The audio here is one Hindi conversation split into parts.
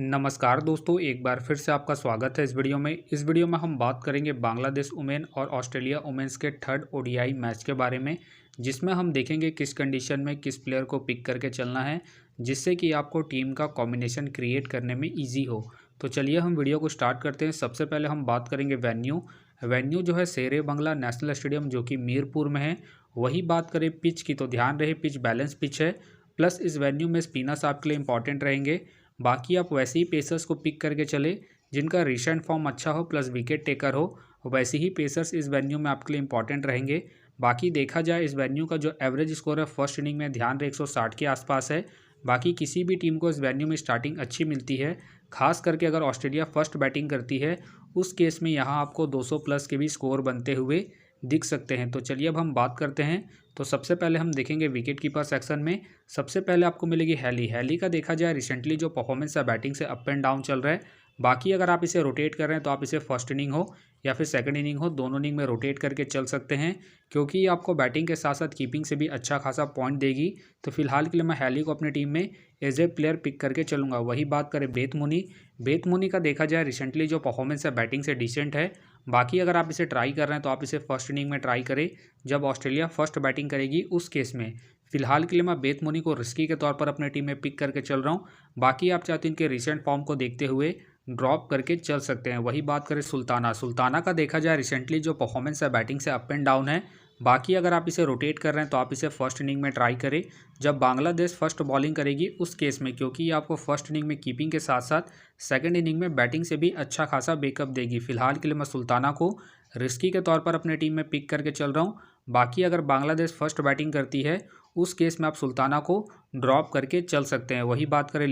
नमस्कार दोस्तों, एक बार फिर से आपका स्वागत है इस वीडियो में। इस वीडियो में हम बात करेंगे बांग्लादेश वुमेन और ऑस्ट्रेलिया वुमेन्स के थर्ड ओडीआई मैच के बारे में, जिसमें हम देखेंगे किस कंडीशन में किस प्लेयर को पिक करके चलना है, जिससे कि आपको टीम का कॉम्बिनेशन क्रिएट करने में ईजी हो। तो चलिए हम वीडियो को स्टार्ट करते हैं। सबसे पहले हम बात करेंगे वेन्यू जो है शेरे बंगला नेशनल स्टेडियम, जो कि मीरपुर में है। वही बात करें पिच की, तो ध्यान रहे पिच बैलेंस पिच है, प्लस इस वेन्यू में स्पिनर्स आपके लिए इंपॉर्टेंट रहेंगे। बाकी आप वैसे ही पेसर्स को पिक करके चले जिनका रिसेंट फॉर्म अच्छा हो प्लस विकेट टेकर हो, वैसे ही पेसर्स इस वेन्यू में आपके लिए इंपॉर्टेंट रहेंगे। बाकी देखा जाए इस वेन्यू का जो एवरेज स्कोर है फर्स्ट इनिंग में ध्यान रहे 160 के आसपास है। बाकी किसी भी टीम को इस वेन्यू में स्टार्टिंग अच्छी मिलती है, खास करके अगर ऑस्ट्रेलिया फर्स्ट बैटिंग करती है, उस केस में यहाँ आपको 200 प्लस के भी स्कोर बनते हुए दिख सकते हैं। तो चलिए अब हम बात करते हैं। तो सबसे पहले हम देखेंगे विकेट कीपर सेक्शन में। सबसे पहले आपको मिलेगी हैली का देखा जाए रिसेंटली जो परफॉर्मेंस है बैटिंग से अप एंड डाउन चल रहा है। बाकी अगर आप इसे रोटेट कर रहे हैं तो आप इसे फर्स्ट इनिंग हो या फिर सेकंड इनिंग हो, दोनों इनिंग में रोटेट करके चल सकते हैं, क्योंकि ये आपको बैटिंग के साथ साथ कीपिंग से भी अच्छा खासा पॉइंट देगी। तो फिलहाल के लिए मैं हैली को अपनी टीम में एज ए प्लेयर पिक करके चलूँगा। वही बात करें बेथ मुनी का देखा जाए रिसेंटली जो परफॉर्मेंस है बैटिंग से डिसेंट है। बाकी अगर आप इसे ट्राई कर रहे हैं तो आप इसे फर्स्ट इनिंग में ट्राई करें जब ऑस्ट्रेलिया फर्स्ट बैटिंग करेगी, उस केस में। फिलहाल के लिए मैं बेथ मुनी को रिस्की के तौर पर अपने टीम में पिक करके चल रहा हूँ। बाकी आप चाहते हैं इनके रिसेंट फॉर्म को देखते हुए ड्रॉप करके चल सकते हैं। वही बात करें सुल्ताना का देखा जाए रिसेंटली जो परफॉर्मेंस है बैटिंग से अप एंड डाउन है। बाकी अगर आप इसे रोटेट कर रहे हैं तो आप इसे फर्स्ट इनिंग में ट्राई करें जब बांग्लादेश फर्स्ट बॉलिंग करेगी, उस केस में, क्योंकि ये आपको फर्स्ट इनिंग में कीपिंग के साथ साथ सेकंड इनिंग में बैटिंग से भी अच्छा खासा बैकअप देगी। फिलहाल के लिए मैं सुल्ताना को रिस्की के तौर पर अपने टीम में पिक करके चल रहा हूँ। बाकी अगर बांग्लादेश फर्स्ट बैटिंग करती है, उस केस में आप सुल्ताना को ड्रॉप करके चल सकते हैं। वही बात करें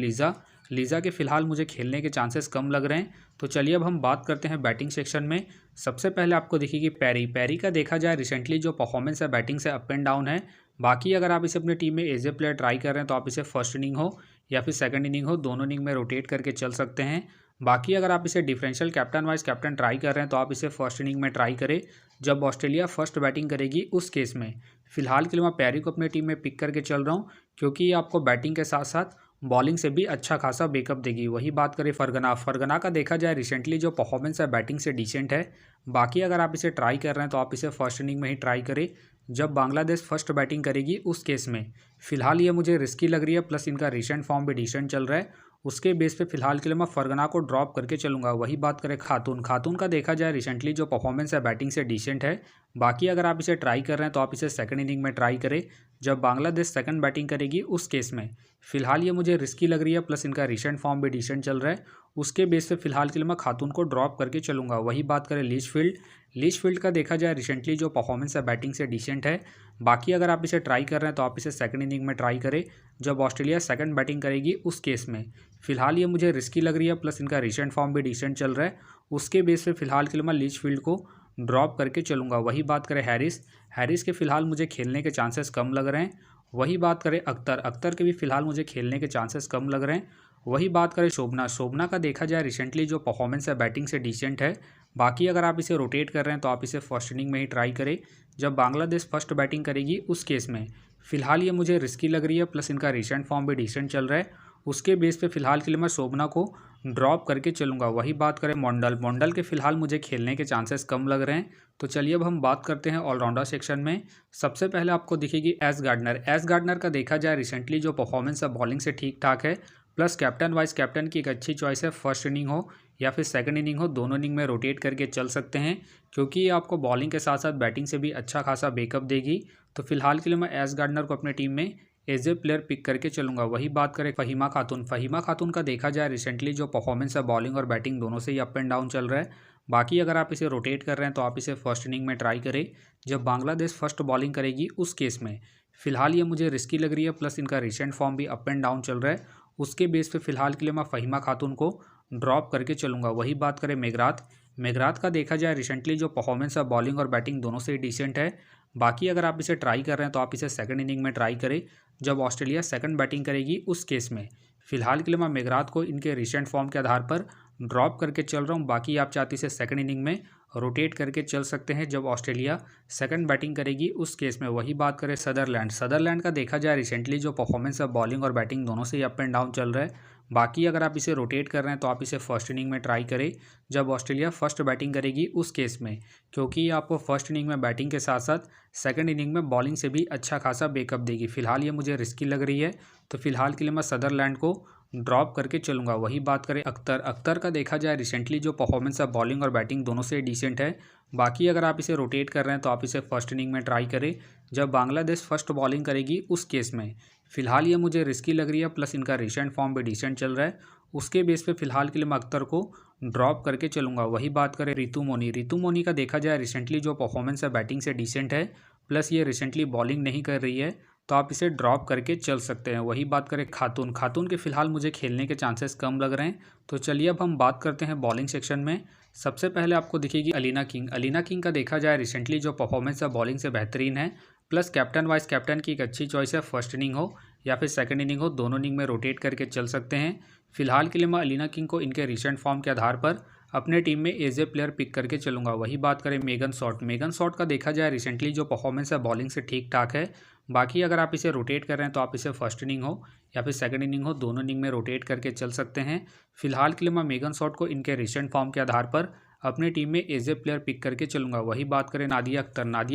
लीज़ा के फिलहाल मुझे खेलने के चांसेस कम लग रहे हैं। तो चलिए अब हम बात करते हैं बैटिंग सेक्शन में। सबसे पहले आपको दिखेगी पैरी का देखा जाए रिसेंटली जो परफॉर्मेंस है बैटिंग से अप एंड डाउन है। बाकी अगर आप इसे अपनी टीम में एज ए प्लेयर ट्राई कर रहे हैं तो आप इसे फर्स्ट इनिंग हो या फिर सेकंड इनिंग हो, दोनों इनिंग में रोटेट करके चल सकते हैं। बाकी अगर आप इसे differential captain vice captain try कर रहे हैं तो आप इसे फर्स्ट इनिंग में ट्राई करें जब ऑस्ट्रेलिया फर्स्ट बैटिंग करेगी, उस केस में। फिलहाल के लिए मैं पैरी को अपनी टीम में पिक करके चल रहा हूँ, क्योंकि ये आपको बैटिंग के साथ साथ बॉलिंग से भी अच्छा खासा बैकअप देगी। वही बात करें फरगना का देखा जाए रिसेंटली जो परफॉर्मेंस है बैटिंग से डिसेंट है। बाकी अगर आप इसे ट्राई कर रहे हैं तो आप इसे फर्स्ट इनिंग में ही ट्राई करें जब बांग्लादेश फर्स्ट बैटिंग करेगी, उस केस में। फिलहाल ये मुझे रिस्की लग रही है, प्लस इनका रिसेंट फॉर्म भी डिसेंट चल रहा है, उसके बेस पे फिलहाल के लिए मैं फरगना को ड्रॉप करके चलूँगा। वही बात करें खातून का देखा जाए रिसेंटली जो परफॉर्मेंस है बैटिंग से डिसेंट है। बाकी अगर आप इसे ट्राई कर रहे हैं तो आप इसे सेकंड इनिंग में ट्राई करें जब बांग्लादेश सेकंड बैटिंग करेगी, उस केस में। फिलहाल ये मुझे रिस्की लग रही है, प्लस इनका रिसेंट फॉर्म भी डिसेंट चल रहा है, उसके बेस पे फिलहाल के लिए मैं खातून को ड्रॉप करके चलूँगा। वही बात करें लीचफील्ड का देखा जाए रिसेंटली जो परफॉर्मेंस है बैटिंग से डिसेंट है। बाकी अगर आप इसे ट्राई कर रहे हैं तो आप इसे सेकंड इनिंग में ट्राई करें जब ऑस्ट्रेलिया सेकंड बैटिंग करेगी, उस केस में। फिलहाल ये मुझे रिस्की लग रही है, प्लस इनका रिसेंट फॉर्म भी डिसेंट चल रहा है, उसके बेस पे फिलहाल के लिए मैं लीचफील्ड को ड्रॉप करके चलूँगा। वही बात करें हैरिस के फिलहाल मुझे खेलने के चांसेस कम लग रहे हैं। वही बात करें अख्तर के भी फिलहाल मुझे खेलने के चांसेस कम लग रहे हैं। वही बात करें शोभना का देखा जाए रिसेंटली जो परफॉर्मेंस है बैटिंग से डिसेंट है। बाकी अगर आप इसे रोटेट कर रहे हैं तो आप इसे फर्स्ट इनिंग में ही ट्राई करें जब बांग्लादेश फर्स्ट बैटिंग करेगी, उस केस में। फिलहाल ये मुझे रिस्की लग रही है, प्लस इनका रिसेंट फॉर्म भी डिसेंट चल रहा है, उसके बेस पे फिलहाल के लिए मैं शोभना को ड्रॉप करके चलूँगा। वही बात करें मोंडल के फिलहाल मुझे खेलने के चांसेस कम लग रहे हैं। तो चलिए अब हम बात करते हैं ऑलराउंडर सेक्शन में। सबसे पहले आपको दिखेगी एस गार्डनर का देखा जाए रिसेंटली जो परफॉर्मेंस है बॉलिंग से ठीक ठाक है, प्लस कैप्टन वाइस कैप्टन की एक अच्छी चॉइस है। फर्स्ट इनिंग हो या फिर सेकंड इनिंग हो, दोनों इनिंग में रोटेट करके चल सकते हैं, क्योंकि ये आपको बॉलिंग के साथ साथ बैटिंग से भी अच्छा खासा बैकअप देगी। तो फिलहाल के लिए मैं एस गार्डनर को अपने टीम में एज ए प्लेयर पिक करके चलूँगा। वही बात करें फहीमा खातून का देखा जाए रिसेंटली जो परफॉर्मेंस है बॉलिंग और बैटिंग दोनों से ही अप एंड डाउन चल रहा है। बाकी अगर आप इसे रोटेट कर रहे हैं तो आप इसे फर्स्ट इनिंग में ट्राई करें जब बांग्लादेश फर्स्ट बॉलिंग करेगी, उस केस में। फिलहाल ये मुझे रिस्की लग रही है, प्लस इनका रिसेंट फॉर्म भी अप एंड डाउन चल रहा है, उसके बेस पे फिलहाल के लिए मैं फहीमा खातून को ड्रॉप करके चलूँगा। वही बात करें मेघरात का देखा जाए रिसेंटली जो परफॉर्मेंस है बॉलिंग और बैटिंग दोनों से ही डिसेंट है। बाकी अगर आप इसे ट्राई कर रहे हैं तो आप इसे सेकंड इनिंग में ट्राई करें जब ऑस्ट्रेलिया सेकंड बैटिंग करेगी, उस केस में। फिलहाल के लिए मैं मेघरात को इनके रिसेंट फॉर्म के आधार पर ड्रॉप करके चल रहा हूँ। बाकी आप चाहते इसे सेकंड इनिंग में रोटेट करके चल सकते हैं जब ऑस्ट्रेलिया सेकंड बैटिंग करेगी, उस केस में। वही बात करें सदरलैंड का देखा जाए रिसेंटली जो परफॉर्मेंस है बॉलिंग और बैटिंग दोनों से ही अप एंड डाउन चल रहा है। बाकी अगर आप इसे रोटेट कर रहे हैं तो आप इसे फर्स्ट इनिंग में ट्राई करें जब ऑस्ट्रेलिया फर्स्ट बैटिंग करेगी उस केस में, क्योंकि ये आपको फर्स्ट इनिंग में बैटिंग के साथ साथ सेकंड इनिंग में बॉलिंग से भी अच्छा खासा बैकअप देगी। फिलहाल ये मुझे रिस्की लग रही है, तो फिलहाल के लिए मैं सदरलैंड को ड्रॉप करके चलूंगा। वही बात करें अख्तर का देखा जाए रिसेंटली जो परफॉर्मेंस है बॉलिंग और बैटिंग दोनों से डिसेंट है। बाकी अगर आप इसे रोटेट कर रहे हैं तो आप इसे फर्स्ट इनिंग में ट्राई करें जब बांग्लादेश फर्स्ट बॉलिंग करेगी उस केस में। फिलहाल ये मुझे रिस्की लग रही है, प्लस इनका रिसेंट फॉर्म भी डिसेंट चल रहा है, उसके बेस पे फिलहाल के लिए मैं अख्तर को ड्रॉप करके चलूंगा। वही बात करें रितु मोनी का देखा जाए रिसेंटली जो परफॉर्मेंस है बैटिंग से डिसेंट है, प्लस ये रिसेंटली बॉलिंग नहीं कर रही है, तो आप इसे ड्रॉप करके चल सकते हैं। वही बात करें खातून के फिलहाल मुझे खेलने के चांसेस कम लग रहे हैं। तो चलिए अब हम बात करते हैं बॉलिंग सेक्शन में। सबसे पहले आपको दिखेगी अलीना किंग का देखा जाए रिसेंटली जो परफॉर्मेंस है बॉलिंग से बेहतरीन है, प्लस कैप्टन वाइस कैप्टन की एक अच्छी चॉइस है। फर्स्ट इनिंग हो या फिर सेकंड इनिंग हो, दोनों इनिंग में रोटेट करके चल सकते हैं। फिलहाल के लिए मैं अलीना किंग को इनके रिसेंट फॉर्म के आधार पर अपने टीम में एज ए प्लेयर पिक करके चलूंगा। वही बात करें मेगन शॉट का देखा जाए रिसेंटली जो परफॉर्मेंस है बॉलिंग से ठीक ठाक है। बाकी अगर आप इसे रोटेट कर रहे हैं तो आप इसे फर्स्ट इनिंग हो या फिर सेकंड इनिंग हो, दोनों इनिंग में रोटेट करके चल सकते हैं। फिलहाल के लिए मैं मेगन शॉट को इनके रिसेंट फॉर्म के आधार पर अपने टीम में एज ए प्लेयर पिक करके चलूंगा। वही बात करें नादिया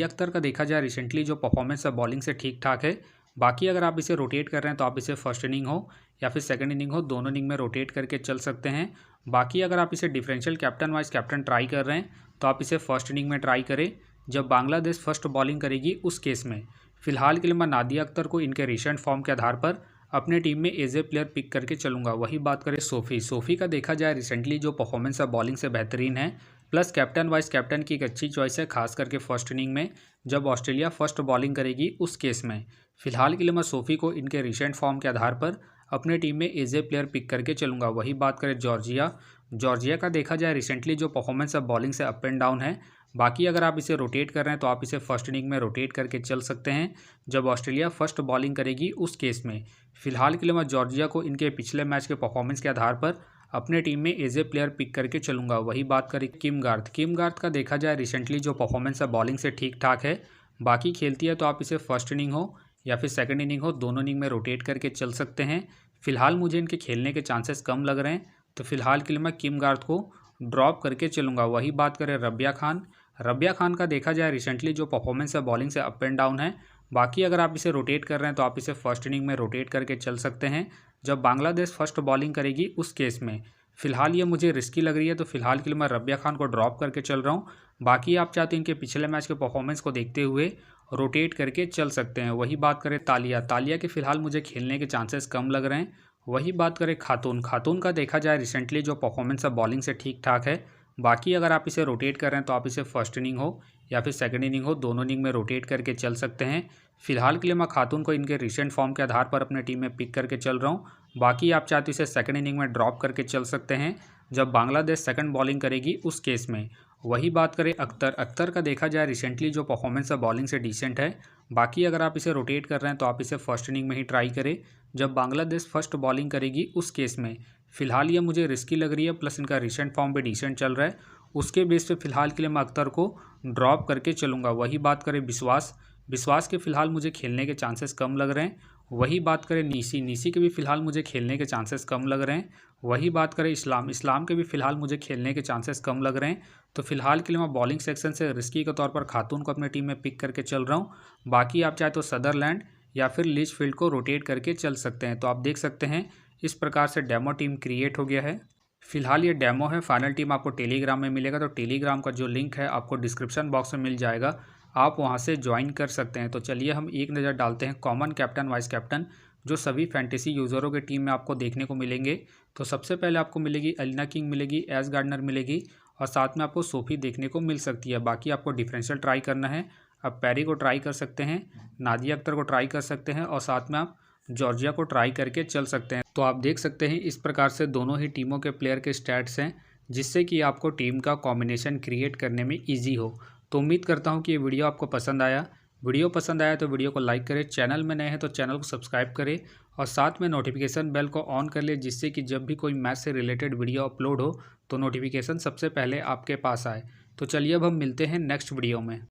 अख्तर का देखा जाए रिसेंटली जो परफॉर्मेंस है बॉलिंग से ठीक ठाक है। बाकी अगर आप इसे रोटेट कर रहे हैं तो आप इसे फर्स्ट इनिंग हो या फिर सेकंड इनिंग हो, दोनों इनिंग में रोटेट करके चल सकते हैं। बाकी अगर आप इसे differential captain vice captain try कर रहे हैं तो आप इसे फर्स्ट इनिंग में ट्राई करें जब बांग्लादेश फर्स्ट बॉलिंग करेगी उस केस में। फिलहाल के लिए मैं नादिया अख्तर को इनके रिसेंट फॉर्म के आधार पर अपने टीम में एज ए प्लेयर पिक करके चलूंगा। वही बात करें सोफ़ी का देखा जाए रिसेंटली जो परफॉर्मेंस है बॉलिंग से बेहतरीन है, प्लस कैप्टन वाइस कैप्टन की एक अच्छी चॉइस है, खास करके फर्स्ट इनिंग में जब ऑस्ट्रेलिया फर्स्ट बॉलिंग करेगी उस केस में। फिलहाल के लिए मैं सोफ़ी को इनके रिसेंट फॉर्म के आधार पर अपने टीम में एज ए प्लेयर पिक करके चलूंगा। वही बात करें जॉर्जिया का देखा जाए रिसेंटली जो परफॉर्मेंस है बॉलिंग से अप एंड डाउन है। बाकी अगर आप इसे रोटेट कर रहे हैं तो आप इसे फर्स्ट इनिंग में रोटेट करके चल सकते हैं जब ऑस्ट्रेलिया फर्स्ट बॉलिंग करेगी उस केस में। फिलहाल के लिए मैं जॉर्जिया को इनके पिछले मैच के परफॉर्मेंस के आधार पर अपने टीम में एज ए प्लेयर पिक करके चलूंगा। वही बात करें किम गार्थ का देखा जाए रिसेंटली जो परफॉर्मेंस है बॉलिंग से ठीक ठाक है। बाकी खेलती है तो आप इसे फर्स्ट इनिंग हो या फिर सेकंड इनिंग हो, दोनों इनिंग में रोटेट करके चल सकते हैं। फिलहाल मुझे इनके खेलने के चांसेस कम लग रहे हैं, तो फिलहाल के लिए मैं किम गार्थ को ड्रॉप करके चलूंगा। वही बात करें रबिया खान का देखा जाए रिसेंटली जो परफॉर्मेंस है बॉलिंग से अप एंड डाउन है। बाकी अगर आप इसे रोटेट कर रहे हैं तो आप इसे फर्स्ट इनिंग में रोटेट करके चल सकते हैं जब बांग्लादेश फर्स्ट बॉलिंग करेगी उस केस में। फिलहाल ये मुझे रिस्की लग रही है, तो फिलहाल के लिए मैं रबिया खान को ड्रॉप करके चल रहा हूँ। बाकी आप चाहते हैं इनके पिछले मैच के परफॉर्मेंस को देखते हुए रोटेट करके चल सकते हैं। वही बात करें तालिया के फिलहाल मुझे खेलने के चांसेस कम लग रहे हैं। वही बात करें खातून का देखा जाए रिसेंटली जो परफॉर्मेंस है बॉलिंग से ठीक ठाक है। बाकी अगर आप इसे रोटेट कर रहे हैं तो आप इसे फर्स्ट इनिंग हो या फिर सेकंड इनिंग हो, दोनों इनिंग में रोटेट करके चल सकते हैं। फिलहाल के लिए मैं खातून को इनके रिसेंट फॉर्म के आधार पर अपने टीम में पिक करके चल रहा हूँ। बाकी आप चाहते इसे सेकंड इनिंग में ड्रॉप करके चल सकते हैं जब बांग्लादेश सेकंड बॉलिंग करेगी उस केस में। वही बात करें अख्तर का देखा जाए रिसेंटली जो परफॉर्मेंस है बॉलिंग से डिसेंट है। बाकी अगर आप इसे रोटेट कर रहे हैं तो आप इसे फर्स्ट इनिंग में ही ट्राई करें जब बांग्लादेश फर्स्ट बॉलिंग करेगी उस केस में। फिलहाल ये मुझे रिस्की लग रही है, प्लस इनका रिसेंट फॉर्म भी डिसेंट चल रहा है, उसके बेस पे फिलहाल के लिए मैं अख्तर को ड्रॉप करके चलूँगा। वही बात करें विश्वास के फिलहाल मुझे खेलने के चांसेस कम लग रहे हैं। वही बात करें नीसी के भी फिलहाल मुझे खेलने के चांसेस कम लग रहे हैं। वही बात करें इस्लाम के भी फिलहाल मुझे खेलने के चांसेस कम लग रहे हैं। तो फिलहाल के लिए मैं बॉलिंग सेक्शन से रिस्की के तौर पर खातून को अपने टीम में पिक करके चल रहा हूँ। बाकी आप चाहे तो सदरलैंड या फिर लिचफील्ड को रोटेट करके चल सकते हैं। तो आप देख सकते हैं इस प्रकार से डेमो टीम क्रिएट हो गया है। फिलहाल ये डेमो है, फाइनल टीम आपको टेलीग्राम में मिलेगा, तो टेलीग्राम का जो लिंक है आपको डिस्क्रिप्शन बॉक्स में मिल जाएगा, आप वहां से ज्वाइन कर सकते हैं। तो चलिए हम एक नज़र डालते हैं कॉमन कैप्टन वाइस कैप्टन जो सभी फैंटेसी यूज़रों के टीम में आपको देखने को मिलेंगे। तो सबसे पहले आपको मिलेगी अलीना किंग मिलेगी, एस गार्डनर मिलेगी और साथ में आपको सोफी देखने को मिल सकती है। बाकी आपको डिफरेंशियल ट्राई करना है, आप पैरी को ट्राई कर सकते हैं, नादिया अख्तर को ट्राई कर सकते हैं और साथ में आप जॉर्जिया को ट्राई करके चल सकते हैं। तो आप देख सकते हैं इस प्रकार से दोनों ही टीमों के प्लेयर के स्टैट्स हैं, जिससे कि आपको टीम का कॉम्बिनेशन क्रिएट करने में ईजी हो। तो उम्मीद करता हूं कि ये वीडियो आपको पसंद आया। वीडियो पसंद आया तो वीडियो को लाइक करें, चैनल में नए हैं तो चैनल को सब्सक्राइब करें और साथ में नोटिफिकेशन बेल को ऑन कर ले, जिससे कि जब भी कोई मैच से रिलेटेड वीडियो अपलोड हो तो नोटिफिकेशन सबसे पहले आपके पास आए। तो चलिए अब हम मिलते हैं नेक्स्ट वीडियो में।